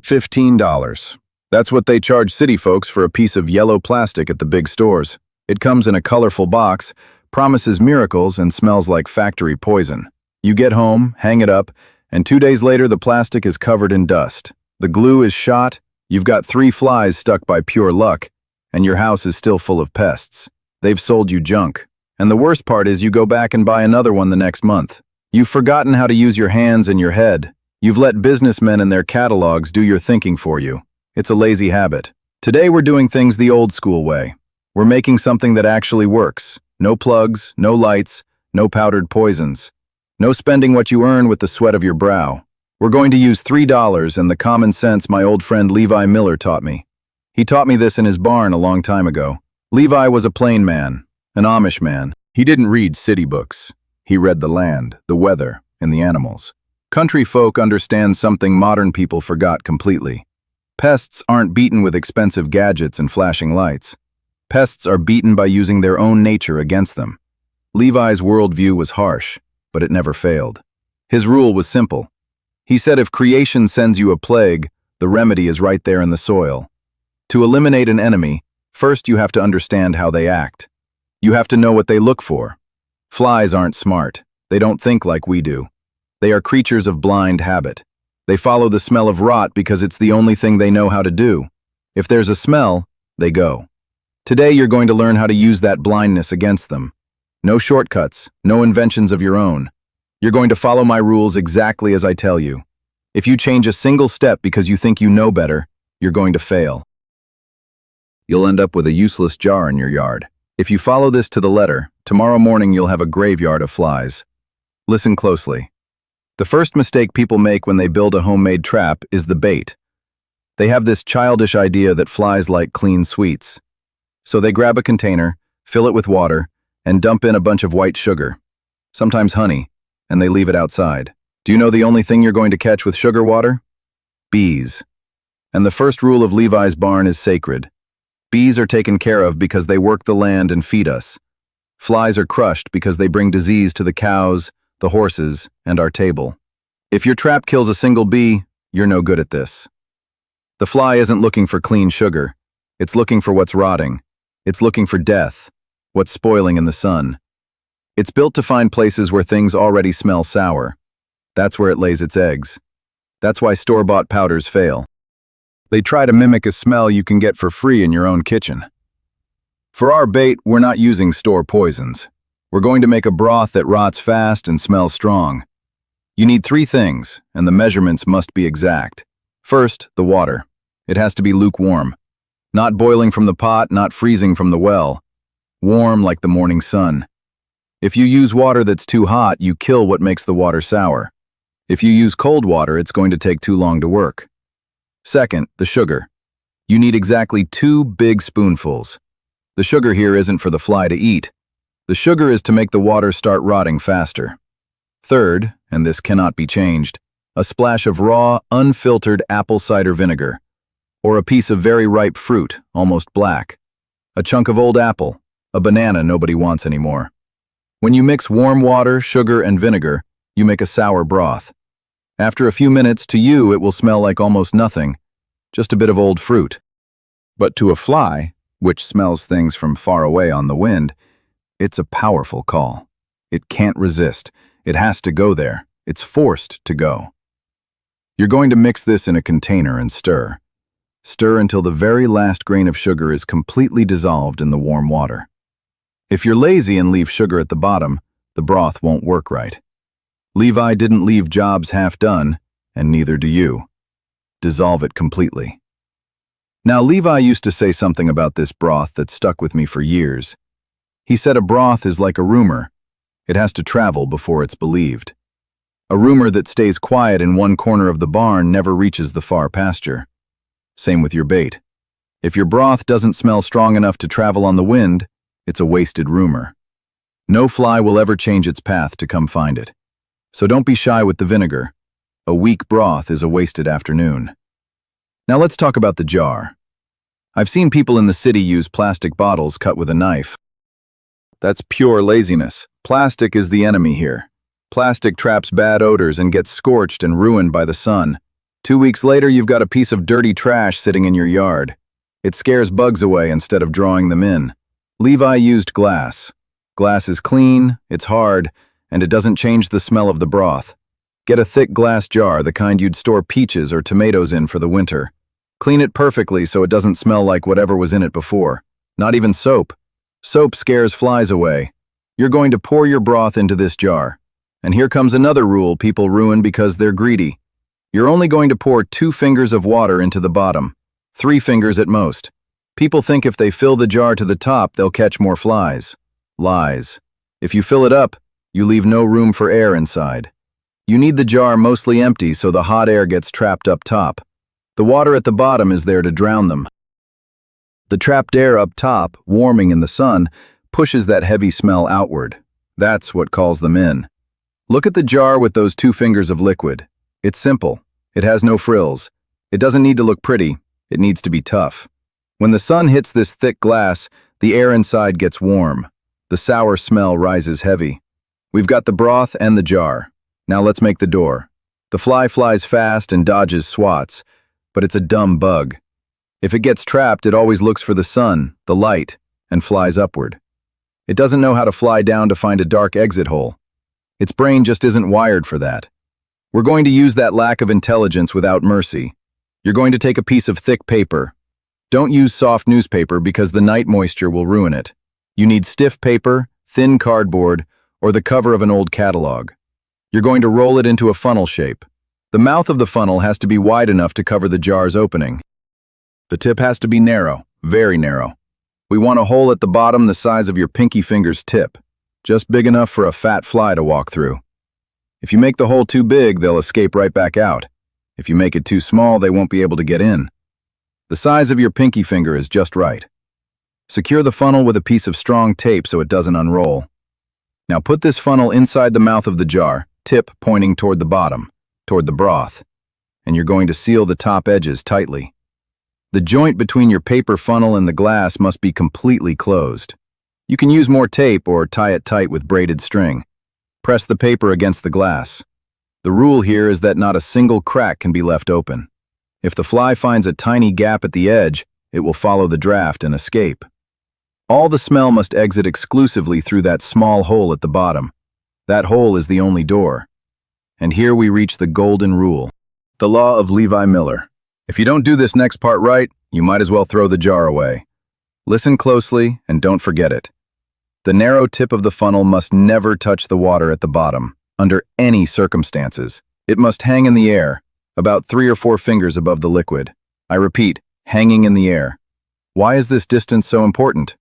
$15. That's what they charge city folks for a piece of yellow plastic at the big stores. It comes in a colorful box, promises miracles, and smells like factory poison. You get home, hang it up, and 2 days later the plastic is covered in dust. The glue is shot, you've got 3 flies stuck by pure luck, and your house is still full of pests. They've sold you junk. And the worst part is you go back and buy another one the next month. You've forgotten how to use your hands and your head. You've let businessmen and their catalogs do your thinking for you. It's a lazy habit. Today we're doing things the old school way. We're making something that actually works. No plugs, no lights, no powdered poisons. No spending what you earn with the sweat of your brow. We're going to use $3 and the common sense my old friend Levi Miller taught me. He taught me this in his barn a long time ago. Levi was a plain man. An Amish man. He didn't read city books. He read the land, the weather, and the animals. Country folk understand something modern people forgot completely. Pests aren't beaten with expensive gadgets and flashing lights. Pests are beaten by using their own nature against them. Levi's worldview was harsh, but it never failed. His rule was simple. He said if creation sends you a plague, the remedy is right there in the soil. To eliminate an enemy, first you have to understand how they act. You have to know what they look for. Flies aren't smart. They don't think like we do. They are creatures of blind habit. They follow the smell of rot because it's the only thing they know how to do. If there's a smell, they go. Today you're going to learn how to use that blindness against them. No shortcuts, no inventions of your own. You're going to follow my rules exactly as I tell you. If you change a single step because you think you know better, you're going to fail. You'll end up with a useless jar in your yard. If you follow this to the letter, tomorrow morning you'll have a graveyard of flies. Listen closely. The first mistake people make when they build a homemade trap is the bait. They have this childish idea that flies like clean sweets. So they grab a container, fill it with water, and dump in a bunch of white sugar, sometimes honey, and they leave it outside. Do you know the only thing you're going to catch with sugar water? Bees. And the first rule of Levi's barn is sacred. Bees are taken care of because they work the land and feed us. Flies are crushed because they bring disease to the cows, the horses, and our table. If your trap kills a single bee, you're no good at this. The fly isn't looking for clean sugar. It's looking for what's rotting. It's looking for death, what's spoiling in the sun. It's built to find places where things already smell sour. That's where it lays its eggs. That's why store-bought powders fail. They try to mimic a smell you can get for free in your own kitchen. For our bait, we're not using store poisons. We're going to make a broth that rots fast and smells strong. You need 3 things, and the measurements must be exact. First, the water. It has to be lukewarm. Not boiling from the pot, not freezing from the well. Warm like the morning sun. If you use water that's too hot, you kill what makes the water sour. If you use cold water, it's going to take too long to work. Second, the sugar. You need exactly 2 big spoonfuls. The sugar here isn't for the fly to eat. The sugar is to make the water start rotting faster. Third, and this cannot be changed, a splash of raw, unfiltered apple cider vinegar, or a piece of very ripe fruit, almost black, a chunk of old apple, a banana nobody wants anymore. When you mix warm water, sugar, and vinegar, you make a sour broth. After a few minutes, to you it will smell like almost nothing, just a bit of old fruit. But to a fly, which smells things from far away on the wind, it's a powerful call. It can't resist. It has to go there. It's forced to go. You're going to mix this in a container and stir. Stir until the very last grain of sugar is completely dissolved in the warm water. If you're lazy and leave sugar at the bottom, the broth won't work right. Levi didn't leave jobs half done, and neither do you. Dissolve it completely. Now, Levi used to say something about this broth that stuck with me for years. He said a broth is like a rumor. It has to travel before it's believed. A rumor that stays quiet in one corner of the barn never reaches the far pasture. Same with your bait. If your broth doesn't smell strong enough to travel on the wind, it's a wasted rumor. No fly will ever change its path to come find it. So don't be shy with the vinegar. A weak broth is a wasted afternoon. Now let's talk about the jar. I've seen people in the city use plastic bottles cut with a knife. That's pure laziness. Plastic is the enemy here. Plastic traps bad odors and gets scorched and ruined by the sun. 2 weeks later, you've got a piece of dirty trash sitting in your yard. It scares bugs away instead of drawing them in. Levi used glass. Glass is clean, it's hard, and it doesn't change the smell of the broth. Get a thick glass jar, the kind you'd store peaches or tomatoes in for the winter. Clean it perfectly so it doesn't smell like whatever was in it before. Not even soap. Soap scares flies away. You're going to pour your broth into this jar. And here comes another rule people ruin because they're greedy. You're only going to pour 2 fingers of water into the bottom, 3 fingers at most. People think if they fill the jar to the top, they'll catch more flies. Lies. If you fill it up, you leave no room for air inside. You need the jar mostly empty so the hot air gets trapped up top. The water at the bottom is there to drown them. The trapped air up top, warming in the sun, pushes that heavy smell outward. That's what calls them in. Look at the jar with those 2 fingers of liquid. It's simple. It has no frills. It doesn't need to look pretty. It needs to be tough. When the sun hits this thick glass, the air inside gets warm. The sour smell rises heavy. We've got the broth and the jar. Now let's make the door. The fly flies fast and dodges swats, but it's a dumb bug. If it gets trapped, it always looks for the sun, the light, and flies upward. It doesn't know how to fly down to find a dark exit hole. Its brain just isn't wired for that. We're going to use that lack of intelligence without mercy. You're going to take a piece of thick paper. Don't use soft newspaper because the night moisture will ruin it. You need stiff paper, thin cardboard, or the cover of an old catalog. You're going to roll it into a funnel shape. The mouth of the funnel has to be wide enough to cover the jar's opening. The tip has to be narrow, very narrow. We want a hole at the bottom the size of your pinky finger's tip, just big enough for a fat fly to walk through. If you make the hole too big, they'll escape right back out. If you make it too small, they won't be able to get in. The size of your pinky finger is just right. Secure the funnel with a piece of strong tape so it doesn't unroll. Now put this funnel inside the mouth of the jar, tip pointing toward the bottom, toward the broth, and you're going to seal the top edges tightly. The joint between your paper funnel and the glass must be completely closed. You can use more tape or tie it tight with braided string. Press the paper against the glass. The rule here is that not a single crack can be left open. If the fly finds a tiny gap at the edge, it will follow the draft and escape. All the smell must exit exclusively through that small hole at the bottom. That hole is the only door. And here we reach the golden rule. The law of Levi Miller. If you don't do this next part right, you might as well throw the jar away. Listen closely and don't forget it. The narrow tip of the funnel must never touch the water at the bottom, under any circumstances. It must hang in the air, about 3 or 4 fingers above the liquid. I repeat, hanging in the air. Why is this distance so important?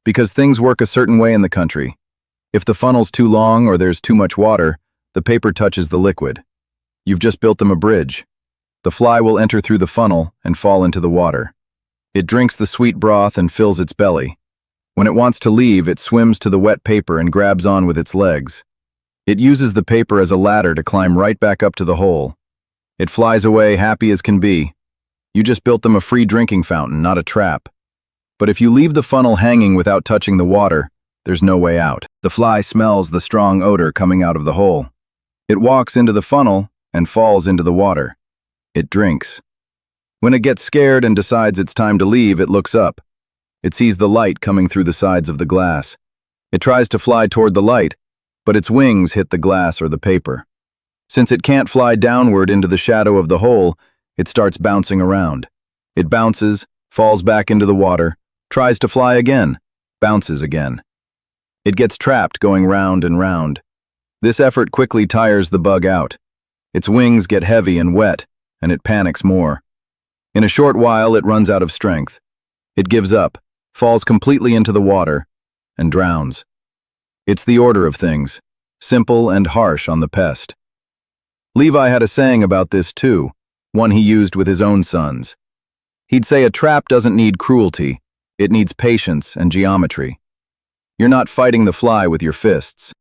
Because things work a certain way in the country. If the funnel's too long or there's too much water, the paper touches the liquid. You've just built them a bridge. The fly will enter through the funnel and fall into the water. It drinks the sweet broth and fills its belly. When it wants to leave, it swims to the wet paper and grabs on with its legs. It uses the paper as a ladder to climb right back up to the hole. It flies away happy as can be. You just built them a free drinking fountain, not a trap. But if you leave the funnel hanging without touching the water, there's no way out. The fly smells the strong odor coming out of the hole. It walks into the funnel and falls into the water. It drinks. When it gets scared and decides it's time to leave, it looks up. It sees the light coming through the sides of the glass. It tries to fly toward the light, but its wings hit the glass or the paper. Since it can't fly downward into the shadow of the hole, it starts bouncing around. It bounces, falls back into the water, tries to fly again, bounces again. It gets trapped going round and round. This effort quickly tires the bug out. Its wings get heavy and wet, and it panics more. In a short while, it runs out of strength. It gives up, falls completely into the water, and drowns. It's the order of things, simple and harsh on the pest. Levi had a saying about this too, one he used with his own sons. He'd say a trap doesn't need cruelty, it needs patience and geometry. You're not fighting the fly with your fists.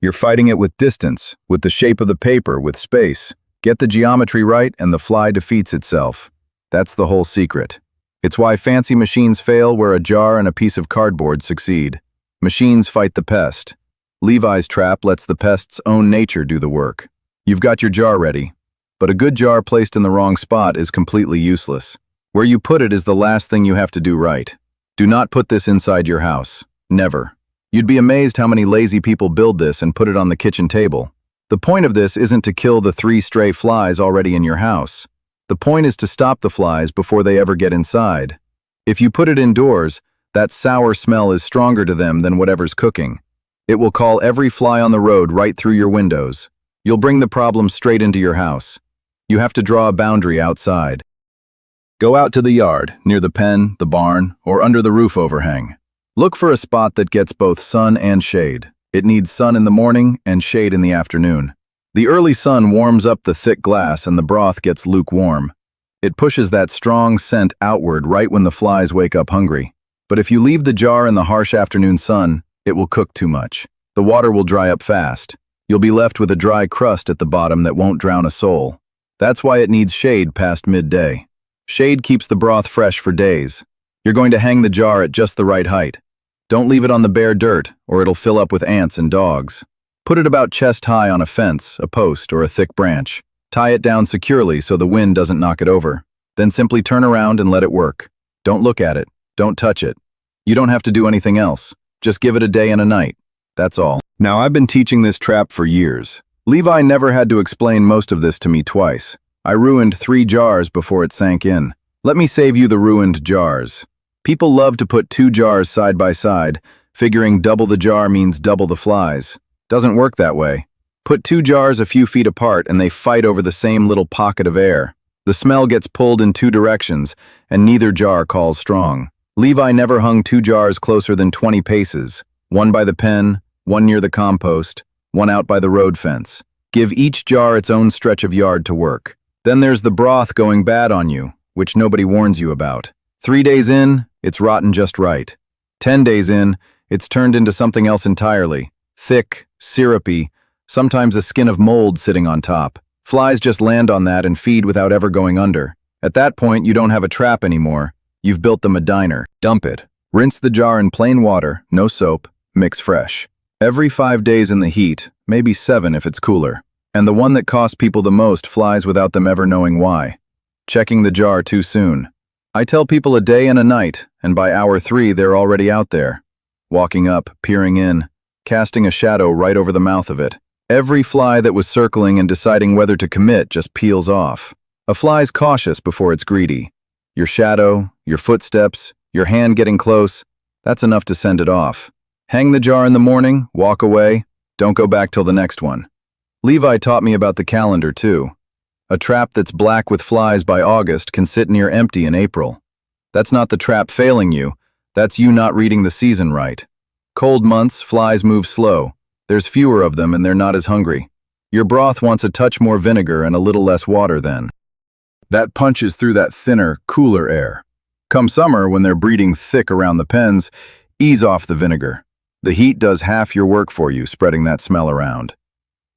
You're fighting it with distance, with the shape of the paper, with space. Get the geometry right and the fly defeats itself. That's the whole secret. It's why fancy machines fail where a jar and a piece of cardboard succeed. Machines fight the pest. Levi's trap lets the pest's own nature do the work. You've got your jar ready. but a good jar placed in the wrong spot is completely useless. Where you put it is the last thing you have to do right. Do not put this inside your house. Never. You'd be amazed how many lazy people build this and put it on the kitchen table. The point of this isn't to kill the 3 stray flies already in your house. The point is to stop the flies before they ever get inside. If you put it indoors, that sour smell is stronger to them than whatever's cooking. It will call every fly on the road right through your windows. You'll bring the problem straight into your house. You have to draw a boundary outside. Go out to the yard, near the pen, the barn, or under the roof overhang. Look for a spot that gets both sun and shade. It needs sun in the morning and shade in the afternoon. The early sun warms up the thick glass and the broth gets lukewarm. It pushes that strong scent outward right when the flies wake up hungry. But if you leave the jar in the harsh afternoon sun, it will cook too much. The water will dry up fast. You'll be left with a dry crust at the bottom that won't drown a soul. That's why it needs shade past midday. Shade keeps the broth fresh for days. You're going to hang the jar at just the right height. Don't leave it on the bare dirt, or it'll fill up with ants and dogs. Put it about chest high on a fence, a post, or a thick branch. Tie it down securely so the wind doesn't knock it over. Then simply turn around and let it work. Don't look at it. Don't touch it. You don't have to do anything else. Just give it a day and a night. That's all. Now, I've been teaching this trap for years. Levi never had to explain most of this to me twice. I ruined 3 jars before it sank in. Let me save you the ruined jars. People love to put 2 jars side by side, figuring double the jar means double the flies. Doesn't work that way. Put 2 jars a few feet apart and they fight over the same little pocket of air. The smell gets pulled in 2 directions, and neither jar calls strong. Levi never hung 2 jars closer than 20 paces, one by the pen, one near the compost, one out by the road fence. Give each jar its own stretch of yard to work. Then there's the broth going bad on you, which nobody warns you about. 3 days in, it's rotten just right. 10 days in, it's turned into something else entirely. Thick, syrupy, sometimes a skin of mold sitting on top. Flies just land on that and feed without ever going under. At that point, you don't have a trap anymore. You've built them a diner. Dump it. Rinse the jar in plain water, no soap, mix fresh. Every 5 days in the heat, maybe 7 if it's cooler. And the one that costs people the most flies without them ever knowing why. Checking the jar too soon. I tell people a day and a night, and by hour 3 they're already out there. Walking up, peering in, casting a shadow right over the mouth of it. Every fly that was circling and deciding whether to commit just peels off. A fly's cautious before it's greedy. Your shadow, your footsteps, your hand getting close, that's enough to send it off. Hang the jar in the morning, walk away, don't go back till the next one. Levi taught me about the calendar too. A trap that's black with flies by August can sit near empty in April. That's not the trap failing you, that's you not reading the season right. Cold months, flies move slow. There's fewer of them and they're not as hungry. Your broth wants a touch more vinegar and a little less water then. That punches through that thinner, cooler air. Come summer, when they're breeding thick around the pens, ease off the vinegar. The heat does half your work for you, spreading that smell around.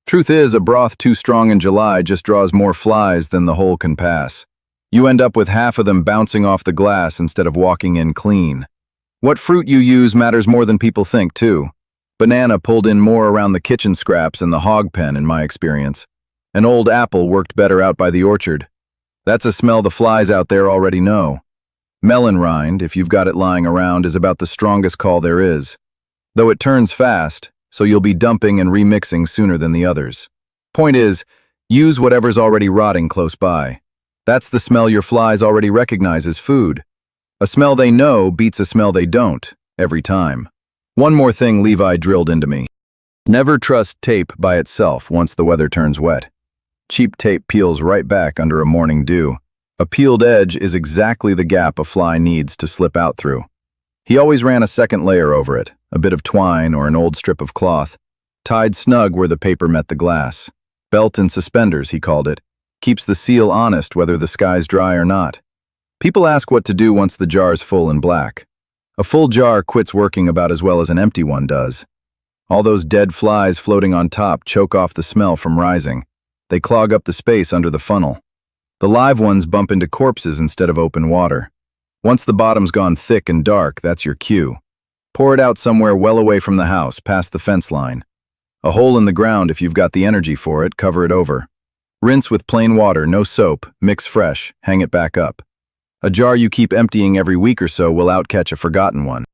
Truth is, a broth too strong in July just draws more flies than the hole can pass. You end up with half of them bouncing off the glass instead of walking in clean. What fruit you use matters more than people think, too. Banana pulled in more around the kitchen scraps and the hog pen, in my experience. An old apple worked better out by the orchard. That's a smell the flies out there already know. Melon rind, if you've got it lying around, is about the strongest call there is. Though it turns fast, so you'll be dumping and remixing sooner than the others. Point is, use whatever's already rotting close by. That's the smell your flies already recognize as food. A smell they know beats a smell they don't, every time. One more thing Levi drilled into me. Never trust tape by itself once the weather turns wet. Cheap tape peels right back under a morning dew. A peeled edge is exactly the gap a fly needs to slip out through. He always ran a second layer over it, a bit of twine or an old strip of cloth, tied snug where the paper met the glass. Belt and suspenders, he called it. Keeps the seal honest whether the sky's dry or not. People ask what to do once the jar's full and black. A full jar quits working about as well as an empty one does. All those dead flies floating on top choke off the smell from rising. They clog up the space under the funnel. The live ones bump into corpses instead of open water. Once the bottom's gone thick and dark, that's your cue. Pour it out somewhere well away from the house, past the fence line. A hole in the ground if you've got the energy for it, cover it over. Rinse with plain water, no soap, mix fresh, hang it back up. A jar you keep emptying every week or so will outcatch a forgotten one.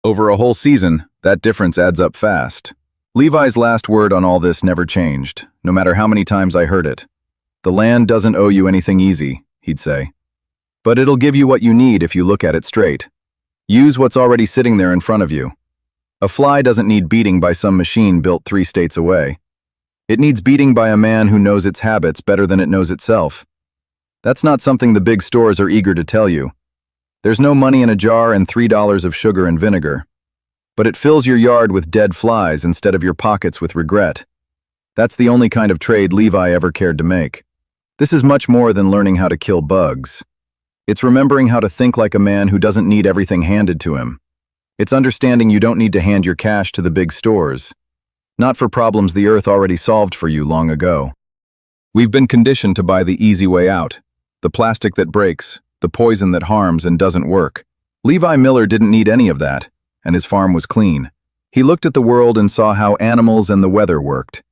Over a whole season, that difference adds up fast. Levi's last word on all this never changed, no matter how many times I heard it. The land doesn't owe you anything easy, he'd say. But it'll give you what you need if you look at it straight. Use what's already sitting there in front of you. A fly doesn't need beating by some machine built 3 states away. It needs beating by a man who knows its habits better than it knows itself. That's not something the big stores are eager to tell you. There's no money in a jar and $3 of sugar and vinegar. But it fills your yard with dead flies instead of your pockets with regret. That's the only kind of trade Levi ever cared to make. This is much more than learning how to kill bugs. It's remembering how to think like a man who doesn't need everything handed to him. It's understanding you don't need to hand your cash to the big stores. Not for problems the earth already solved for you long ago. We've been conditioned to buy the easy way out. The plastic that breaks, the poison that harms and doesn't work. Levi Miller didn't need any of that, and his farm was clean. He looked at the world and saw how animals and the weather worked.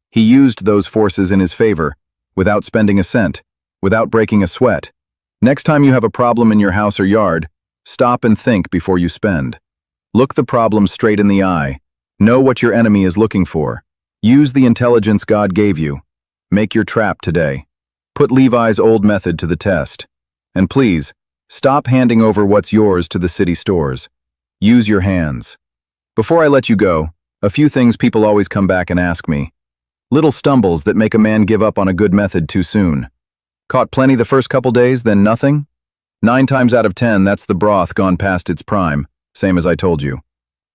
He used those forces in his favor, without spending a cent, without breaking a sweat. Next time you have a problem in your house or yard, stop and think before you spend. Look the problem straight in the eye. Know what your enemy is looking for. Use the intelligence God gave you. Make your trap today. Put Levi's old method to the test. And please, stop handing over what's yours to the city stores. Use your hands. Before I let you go, a few things people always come back and ask me. Little stumbles that make a man give up on a good method too soon. Caught plenty the first couple days, then nothing? 9 times out of 10, that's the broth gone past its prime, same as I told you.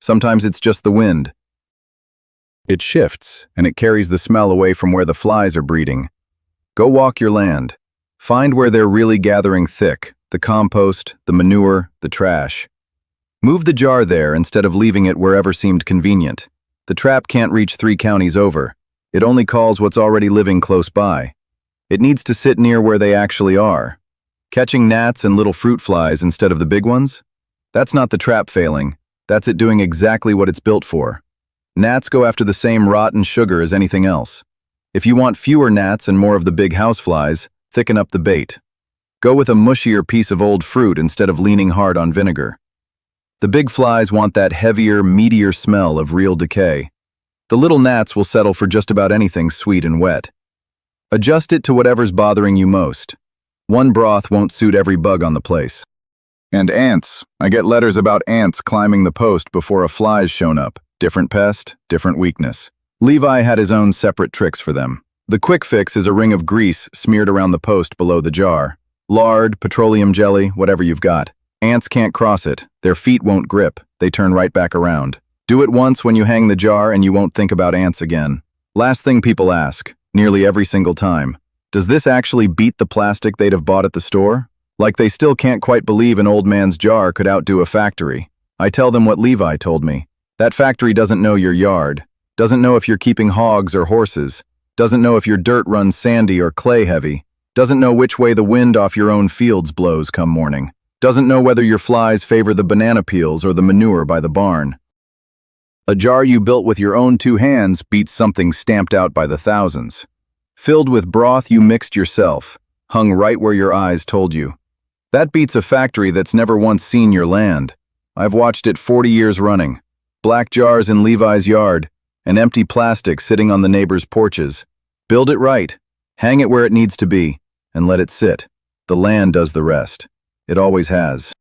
Sometimes it's just the wind. It shifts, and it carries the smell away from where the flies are breeding. Go walk your land. Find where they're really gathering thick, the compost, the manure, the trash. Move the jar there instead of leaving it wherever seemed convenient. The trap can't reach 3 counties over. It only calls what's already living close by. It needs to sit near where they actually are. Catching gnats and little fruit flies instead of the big ones? That's not the trap failing. That's it doing exactly what it's built for. Gnats go after the same rot and sugar as anything else. If you want fewer gnats and more of the big houseflies, thicken up the bait. Go with a mushier piece of old fruit instead of leaning hard on vinegar. The big flies want that heavier, meatier smell of real decay. The little gnats will settle for just about anything sweet and wet. Adjust it to whatever's bothering you most. One broth won't suit every bug on the place. And ants. I get letters about ants climbing the post before a fly's shown up. Different pest, different weakness. Levi had his own separate tricks for them. The quick fix is a ring of grease smeared around the post below the jar. Lard, petroleum jelly, whatever you've got. Ants can't cross it. Their feet won't grip. They turn right back around. Do it once when you hang the jar and you won't think about ants again. Last thing people ask, nearly every single time. Does this actually beat the plastic they'd have bought at the store? Like they still can't quite believe an old man's jar could outdo a factory. I tell them what Levi told me. That factory doesn't know your yard, doesn't know if you're keeping hogs or horses, doesn't know if your dirt runs sandy or clay heavy, doesn't know which way the wind off your own fields blows come morning, doesn't know whether your flies favor the banana peels or the manure by the barn. A jar you built with your own 2 hands beats something stamped out by the thousands. Filled with broth you mixed yourself, hung right where your eyes told you. That beats a factory that's never once seen your land. I've watched it 40 years running. Black jars in Levi's yard, and empty plastic sitting on the neighbors' porches. Build it right, hang it where it needs to be, and let it sit. The land does the rest. It always has.